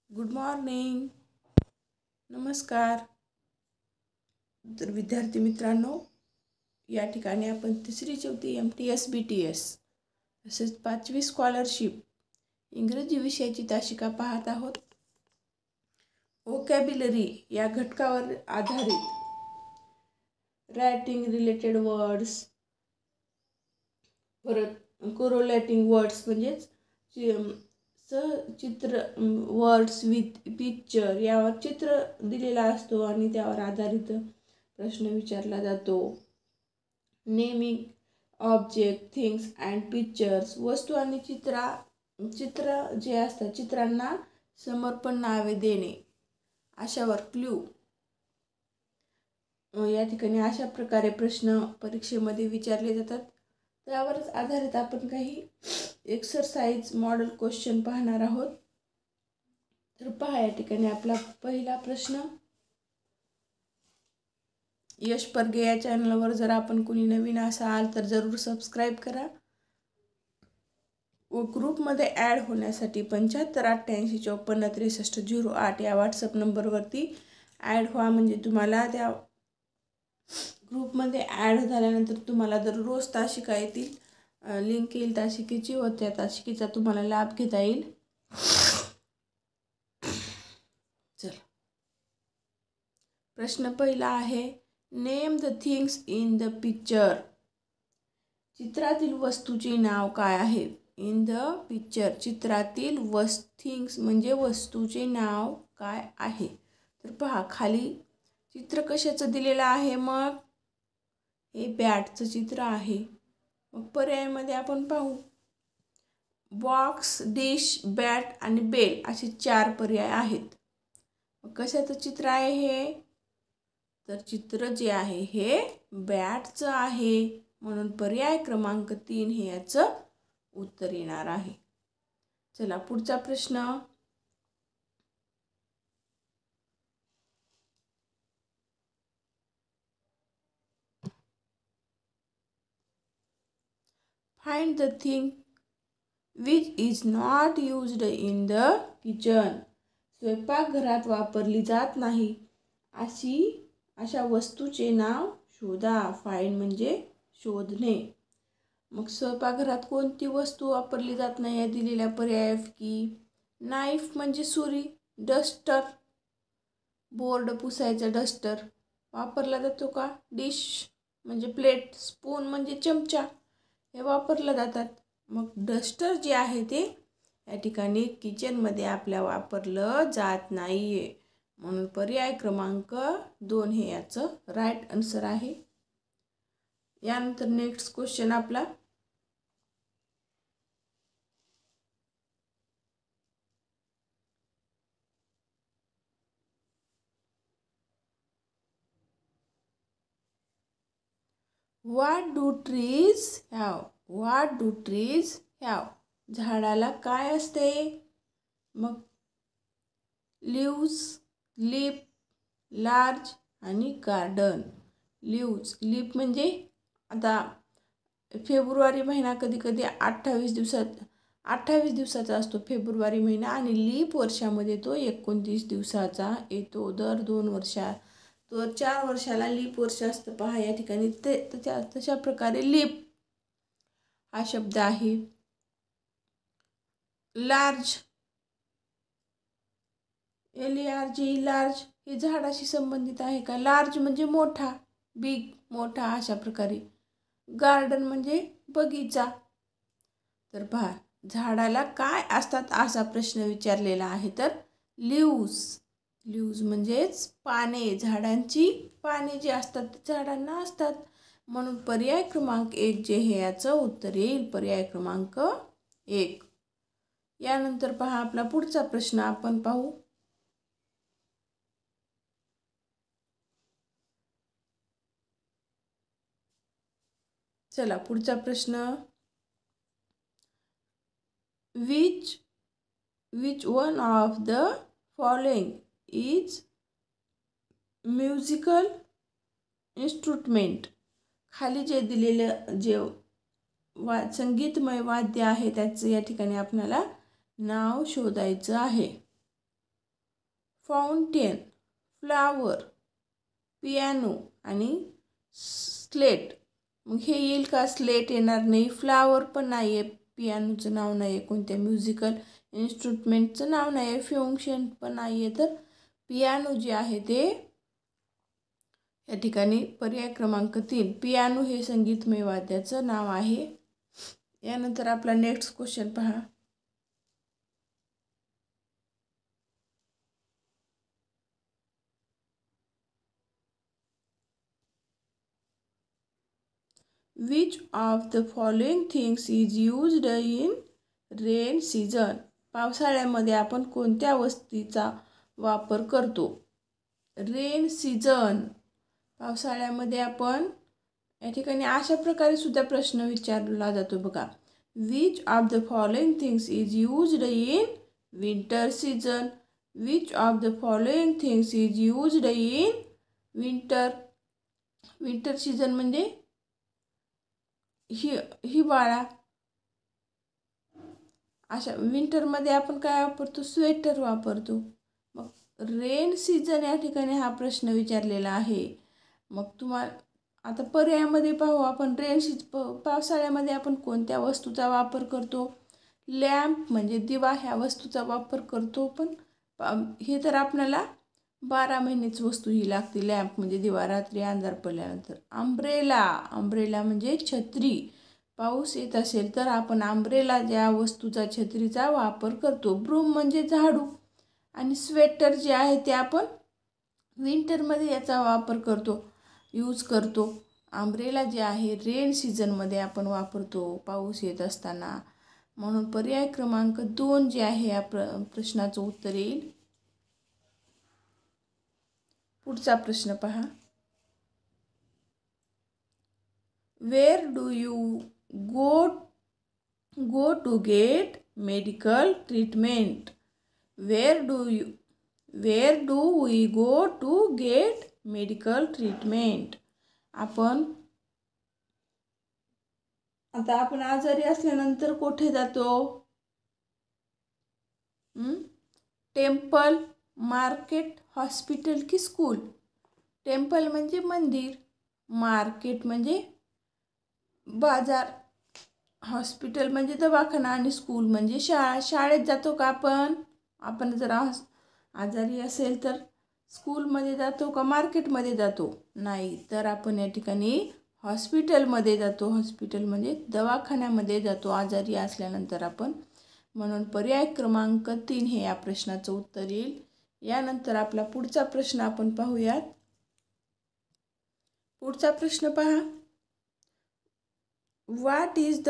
Good morning. नमस्कार. तर विद्यार्थी मित्रांनो, या ठिकाणी आपण तिसरी चौथी MTS BTS तसेच 5वी स्कॉलरशिप इंग्रजी विषयाची तासिका पाहत आहोत. व्होकॅब्युलरी या घटकावर आधारित रायटिंग रिलेटेड वर्ड्स, परत कोरोलेटिंग वर्ड्स म्हणजेच चित्र वर्ड्स विथ पिक्चर यावर चित्र दिलेला असतो आणि त्यावर आधारित प्रश्न विचारला जातो. Naming object, things and pictures, वस्तू आणि चित्र जे असतात चित्रांना समर्पण नावे देणे, अशावर क्ल्यू. या ठिकाणी अशा प्रकारे प्रश्न परीक्षेमध्ये विचारले जातात. त्यावरच आधारित आपण काही एक्सरसाइज मॉडेल क्वेश्चन पाहणार आहोत. तर पहा, या ठिकाणी आपला पहिला प्रश्न. यश परगे या चॅनलवर जर आपण कोणी नवीन असाल तर जरूर सबस्क्राईब करा व ग्रुपमध्ये ॲड होण्यासाठी 7588546308 या व्हॉट्सअप नंबरवरती ॲड व्हा. म्हणजे तुम्हाला त्या ग्रुपमध्ये ॲड झाल्यानंतर तुम्हाला दररोज तासिका येतील, लिंक येईल तासिकेची व त्या तासिकेचा तुम्हाला लाभ घेता येईल. चला, प्रश्न पहिला आहे, name the things in the picture. चित्रातील वस्तूचे नाव काय आहे? इन द पिक्चर चित्रातील थिंग्स म्हणजे वस्तूचे नाव काय आहे? तर पहा, खाली चित्र कशाचं दिलेलं आहे? मग हे बॅटचं चित्र आहे. मग पर्यायामध्ये आपण पाहू, बॉक्स, डिश, बॅट आणि बेल असे 4 पर्याय आहेत. मग कशाचं चित्र आहे हे? तर चित्र जे आहे हे बॅटचं आहे, म्हणून पर्याय क्रमांक 3 हे याचं उत्तर येणार आहे. चला, पुढचा प्रश्न. Find the thing which is not used in the kitchen. स्वयंपाकघरात वापरली जात नाही अशा वस्तूचे नाव शोधा. फाइंड म्हणजे शोधणे. मग स्वयंपाकघरात कोणती वस्तू वापरली जात नाही या दिलेल्या पर्यायापैकी? नाईफ म्हणजे सुरी, डस्टर, बोर्ड पुसायचा डस्टर वापरला जातो का? डिश म्हणजे प्लेट, स्पून म्हणजे चमचा हे वापरला जातात. मग डस्टर जे आहे ते या ठिकाणी किचनमध्ये आपल्या वापरलं जात नाही आहे, म्हणून पर्याय क्रमांक 2 हे याचं राईट आन्सर आहे. यानंतर नेक्स्ट क्वेश्चन आपला. What do trees have? What do trees have? झाडाला काय असते? मग लीव्स, लीफ, लार्ज आणि गार्डन. लीफ म्हणजे आता फेब्रुवारी महिना कधी कधी 28 दिवसाचा असतो फेब्रुवारी महिना, आणि लीप वर्षामध्ये तो 29 दिवसाचा येतो. दर 4 वर्षाला लीप वर्ष असतं. पहा, या ठिकाणी तशा प्रकारे लीप हा शब्द आहे. लार्ज, LARG, लार्ज हे झाडाशी संबंधित आहे का? लार्ज म्हणजे मोठा, बिग, मोठा अशा प्रकारे. गार्डन म्हणजे बगीचा. तर पहा, झाडाला काय असतात असा प्रश्न विचारलेला आहे. तर लीव्स म्हणजेच पाने, झाडांची पाने जी असतात ते झाडांना असतात, म्हणून पर्याय क्रमांक 1 जे हे याचं उत्तर येईल, पर्याय क्रमांक 1. यानंतर पहा, आपला पुढचा प्रश्न आपण पाहू. चला, पुढचा प्रश्न. Which one of the following is musical instrument. खाली जे दिलेलं जे संगीतमय वाद्य आहे त्याचं या ठिकाणी आपल्याला नाव शोधायचं आहे. फाउंटेन, फ्लावर, पियानो आणि स्लेट. मग हे येईल का? स्लेट येणार नाही, फ्लावर पण नाही आहे, पियानोचं नाव नाही आहे, कोणत्या म्युझिकल इन्स्ट्रुमेंटचं नाव नाही आहे, फ्युंक्शन पण नाही आहे. तर पियानो जे आहे ते या ठिकाणी पर्याय क्रमांक 3, पियानो हे संगीतमय वाद्याचं नाव आहे. यानंतर आपला नेक्स्ट क्वेश्चन पहा. Which of the following things is used in rain season? पावसाळ्यामध्ये आपण कोणत्या वस्तूचा वापर करतो? रेन सीझन, पावसाळ्यामध्ये आपण या ठिकाणी अशा प्रकारे सुद्धा प्रश्न विचारला जातो बघा. Which of the following things is used in winter season? Which of the following things is used in winter? Winter season म्हणजे हिवाळा. अशा विंटरमध्ये आपण काय वापरतो? स्वेटर वापरतो. मग रेन सीझन या ठिकाणी हा प्रश्न विचारलेला आहे. मग तुम्हाला आता पर्यायामध्ये पाहू आपण. पावसाळ्यामध्ये आपण कोणत्या वस्तूचा वापर करतो? लॅम्प म्हणजे दिवा ह्या वस्तूचा वापर करतो. पण हे तर आपल्याला 12 महिनेच वस्तू ही लागते. लॅम्प म्हणजे दिवा, रात्री अंधार पडल्यानंतर. अंब्रेला म्हणजे छत्री. पाऊस येत असेल तर आपण अंब्रेला ज्या वस्तूचा, छत्रीचा वापर करतो. ब्रूम म्हणजे झाडू. आणि स्वेटर जे आहे ते आपण विंटरमध्ये याचा वापर करतो, यूज करतो. अंब्रेला जे आहे रेन सीझनमध्ये आपण वापरतो, पाऊस येत असताना. म्हणून पर्याय क्रमांक 2 जे आहे या प्रश्नाचं उत्तर येईल. पुढचा प्रश्न पहा. Where do you go to get medical treatment? Where do we go to get medical treatment? आता आपण आजारी असल्यानंतर कुठे जातो? टेम्पल, मार्केट, हॉस्पिटल की स्कूल? टेम्पल म्हणजे मंदिर, मार्केट म्हणजे बाजार, हॉस्पिटल म्हणजे दवाखाना आणि स्कूल म्हणजे शाळा. शाळेत जातो का आपण जर आजारी असेल तर स्कूलमध्ये जातो का मार्केटमध्ये जातो? नाही, तर आपण या ठिकाणी हॉस्पिटलमध्ये जातो. हॉस्पिटल म्हणजे दवाखान्यामध्ये जातो आजारी असल्यानंतर आपण. म्हणून पर्याय क्रमांक 3 हे या प्रश्नाचं उत्तर येईल. यानंतर आपला पुढचा प्रश्न आपण पाहूयात. पुढचा प्रश्न पहा. What is the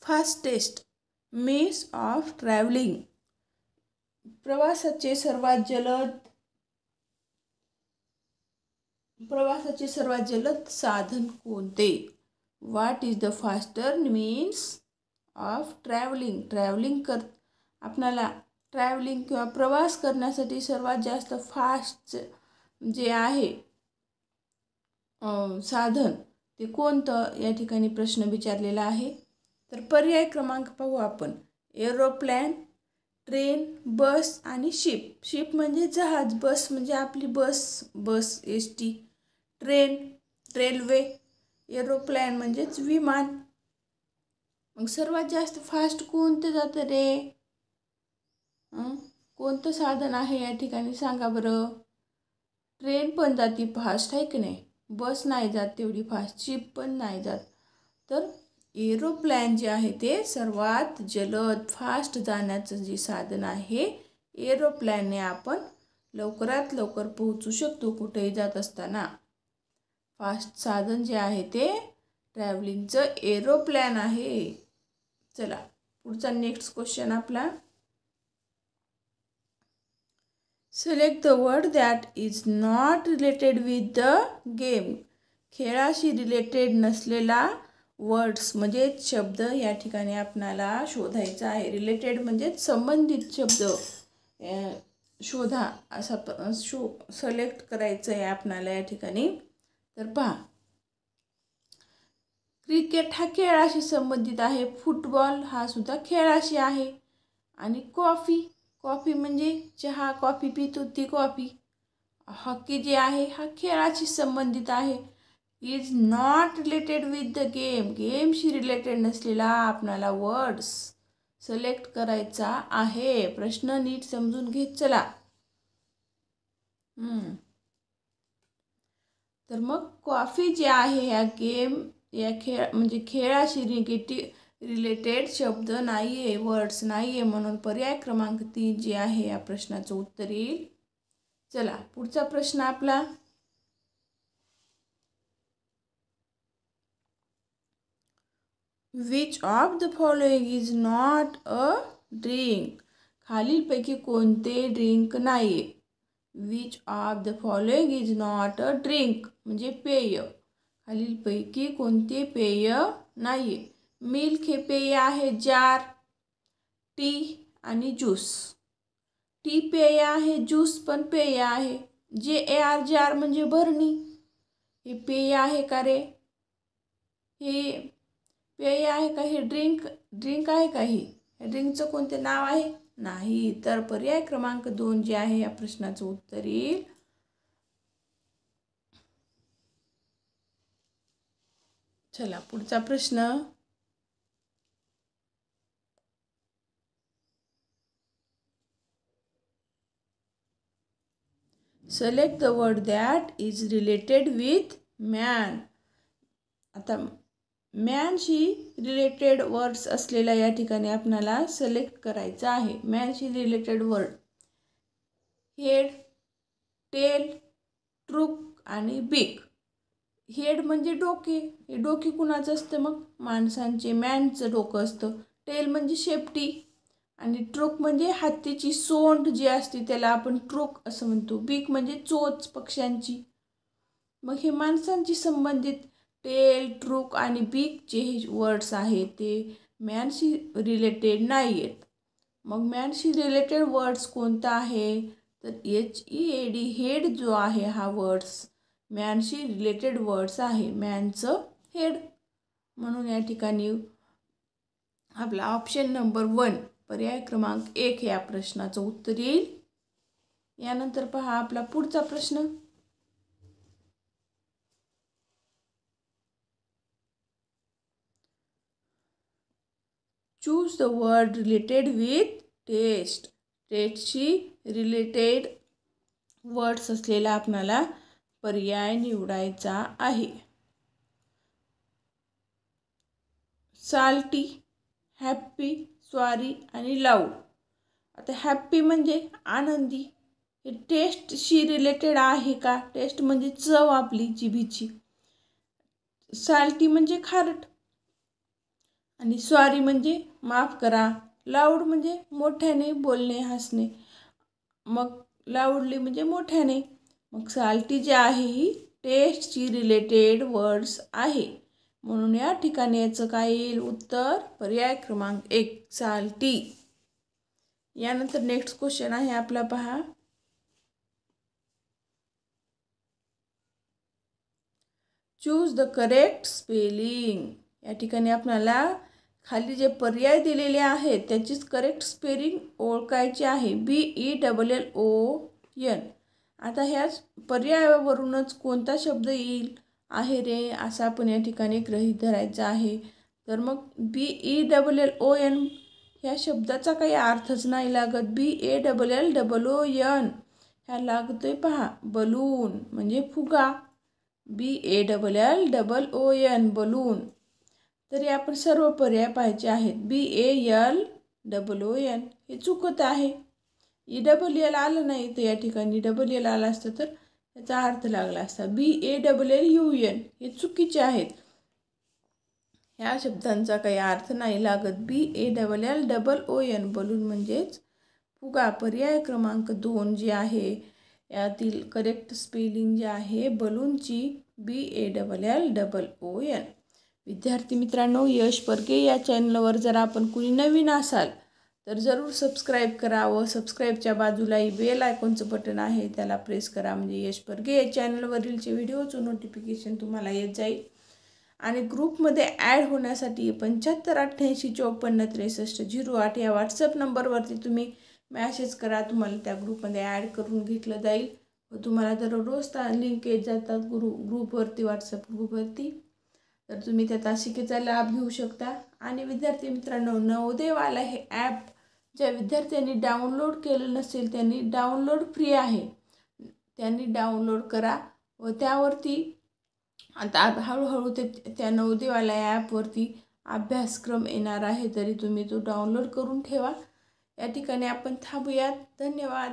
fastest means of travelling? प्रवासाचे सर्वात जलद साधन कोणते? What is the faster means of travelling आपल्याला ट्रॅव्हलिंग किंवा प्रवास करण्यासाठी सर्वात जास्त फास्ट जे आहे साधन ते कोणतं? या ठिकाणी प्रश्न विचारलेला आहे. तर पर्याय क्रमांक पाहू आपण. एरोप्लेन, ट्रेन, बस आणि शिप. शिप म्हणजे जहाज, बस म्हणजे आपली बस एस-टी, ट्रेन रेल्वे, एरोप्लेन म्हणजेच विमान. मग सर्वात जास्त फास्ट कोणतं जातं रे? कोणतं साधन आहे या ठिकाणी सांगा बरं. ट्रेन पण जाती फास्ट आहे की नाही, बस नाही जात तेवढी फास्ट, शिप पण नाही जात. तर एरोप्लेन जे आहे ते सर्वात जलद फास्ट जाण्याचं जे साधन आहे, एरोप्लेनने आपण लवकरात लवकर पोहोचू शकतो कुठेही जात असताना. फास्ट साधन जे आहे ते ट्रॅव्हलिंगचं एरोप्लेन आहे. चला पुढचा नेक्स्ट क्वेश्चन आपला. Select the word that is not related with the game. खेळाशी रिलेटेड नसलेला वर्ड्स म्हणजे शब्द या ठिकाणी आपणाला शोधायचा आहे. रिलेटेड म्हणजे संबंधित शब्द शोधा, असा सिलेक्ट करायचं आहे आपणाला या ठिकाणी. तर पहा, क्रिकेट हा खेळाशी संबंधित आहे. फुटबॉल हा सुद्धा खेळाशी आहे. आणि कॉफी म्हणजे चहा, कॉफी पितो ती कॉफी. हॉकी जे आहे हा खेळाशी संबंधित आहे. Is not related with the game. गेमशी रिलेटेड नसलेला आपणाला वर्ड्स सिलेक्ट करायचा आहे. प्रश्न नीट समजून घेत चला. तर मग कॉफी जे आहे या गेम या म्हणजे खेळाशी रिलेटेड शब्द नाही आहे, वर्ड्स नाही आहे, म्हणून पर्याय क्रमांक 3 जे आहे या प्रश्नाचं उत्तर येईल. चला पुढचा प्रश्न आपला. Which of the following is not a drink. खालीलपैकी कोणते ड्रिंक नाही आहे. Which of the following is not a drink म्हणजे पेय. खालीलपैकी कोणते पेय नाही आहे. मिल्क हे पेय आहे. जार, टी आणि ज्यूस. टी पेय आहे, ज्यूस पण पेय आहे. JAR जार म्हणजे भरणी. हे पेय आहे का रे? हे पेय आहे का? हे ड्रिंक आहे का? हे ड्रिंकचं कोणते नाव आहे? नाही. तर पर्याय क्रमांक 2 जे आहे या प्रश्नाचं उत्तर येईल. चला पुढचा प्रश्न. Select the word that is related with man. आता मॅनशी रिलेटेड वर्ड्स असलेल्या या ठिकाणी आपल्याला सिलेक्ट करायचं आहे. मॅनशी related word. Head, tail, trunk आणि बीक. हेड म्हणजे डोके. हे डोके कुणाचं असतं? मग माणसांचे, मॅनचं डोकं असतं. टेल म्हणजे शेपटी आणि ट्रूक म्हणजे हत्तीची सोंड जी असते त्याला आपण ट्रूक असं म्हणतो. बीक म्हणजे चोच पक्ष्यांची. मग हे माणसांची संबंधित टेल, ट्रूक आणि बीक जे हे वर्ड्स आहेत ते मॅनशी रिलेटेड नाही आहेत. मग मॅनशी रिलेटेड वर्ड्स कोणता आहे? तर HEAD हेड जो आहे हा वर्ड्स मॅनशी रिलेटेड वर्ड्स आहे. मॅनचं हेड. म्हणून या ठिकाणी आपला ऑप्शन नंबर 1 पर्याय क्रमांक 1 या प्रश्नाचं उत्तर येईल. यानंतर पहा आपला पुढचा प्रश्न. Choose the word related with taste. टेस्टशी रिलेटेड वर्ड्स असलेला आपल्याला पर्याय निवडायचा आहे. साल्टी, हॅप्पी, स्वारी आणि लाऊड. आता हॅप्पी म्हणजे आनंदी. हे टेस्टशी रिलेटेड आहे का? टेस्ट म्हणजे चव आपली जिभेची. साल्टी म्हणजे खारट आणि स्वारी म्हणजे माफ करा. लाऊड म्हणजे मोठ्याने बोलणे, हसणे. मग लाऊडली म्हणजे मोठ्याने. मग साल्टी जे आहे ही टेस्टची रिलेटेड वर्ड्स आहे. म्हणून या ठिकाणी याचं काय येईल उत्तर? पर्याय क्रमांक 1 साल्टी. यानंतर नेक्स्ट क्वेश्चन आहे आपला पहा. Choose the correct spelling. या ठिकाणी आपल्याला खाली जे पर्याय दिलेले आहेत त्याचीच करेक्ट स्पेलिंग ओळखायची आहे. BELLON. आता ह्याच पर्यायावरूनच कोणता शब्द येईल आहे रे असं आपण या ठिकाणी गृहीत धरायचं आहे. तर मग BELLON ह्या शब्दाचा काही अर्थच नाही लागत. BALLON ह्या लागतोय पहा बलून म्हणजे फुगा. BALLON balloon. तरी आपण सर्व पर्याय पाहायचे आहेत. BALLON हे चुकत आहे. ELL आलं नाही तर या ठिकाणी ELL आलं असतं तर त्याचा अर्थ लागला असता. BALLUN हे चुकीचे आहेत. ह्या शब्दांचा काही अर्थ नाही लागत. BALLON बलून म्हणजेच फुगा. पर्याय क्रमांक 2 जे आहे यातील करेक्ट स्पेलिंग जे आहे बलूनची BALLON. विद्यार्थी मित्रांनो, यश परके या चॅनलवर जर आपण कुणी नवीन असाल तर जरूर सबस्क्राईब करा व सबस्क्राईबच्या बाजूलाही बेल आयकॉनचं बटन आहे त्याला प्रेस करा. म्हणजे यश परके या चॅनलवरीलचे व्हिडिओचं नोटिफिकेशन तुम्हाला येत जाईल. आणि ग्रुपमध्ये ॲड होण्यासाठी 75 88 54 63 08 या व्हॉट्सअप नंबरवरती तुम्ही मॅसेज करा, तुम्हाला त्या ग्रुपमध्ये ॲड करून घेतलं जाईल व तुम्हाला दररोज लिंक येत जातात ग्रुपवरती, व्हॉट्सअप ग्रुपवरती. तर तुम्ही त्या तासिकेचा लाभ घेऊ शकता. आणि विद्यार्थी मित्रांनो, नवोदयवाला हे ॲप ज्या विद्यार्थ्यांनी डाउनलोड केलं नसेल त्यांनी डाउनलोड फ्री आहे, त्यांनी डाउनलोड करा व त्यावरती आता हळूहळू त्या नवोदयवाला ॲपवरती अभ्यासक्रम येणार आहे, तरी तुम्ही तो डाउनलोड करून ठेवा. या ठिकाणी आपण थांबूयात. धन्यवाद.